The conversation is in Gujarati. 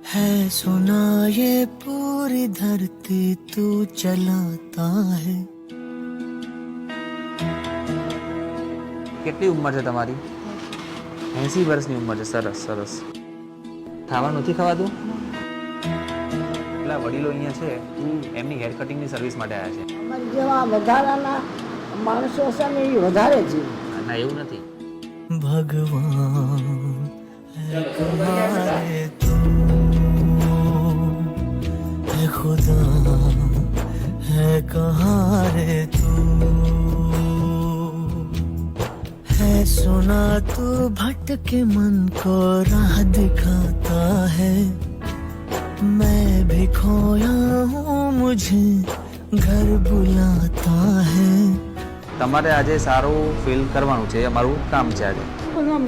है सुना ये पूरी धरती तू चलाता है. કેટલી ઉંમર છે તમારી? 80 વર્ષની ઉંમર છે. સરસ સરસ. ખાવાનું નથી ખવાતું? પેલા વડીલો અહીંયા છે એમની હેર કટિંગની સર્વિસ માટે આવ્યા છે. અમારી જેવા વધારાના માણસો છે ને એ વધારે છે. ના એવું નથી. भगवान है तुम्हारे तू है खुदा है कहाँ रे तू है सुना तू भटके मन को राह दिखाता है मैं भी खोया हूँ मुझे घर बुलाता है. તમારે આજે સારું ફીલ કરવાનું છે. અમારું કામ છે આજે. પણ આમ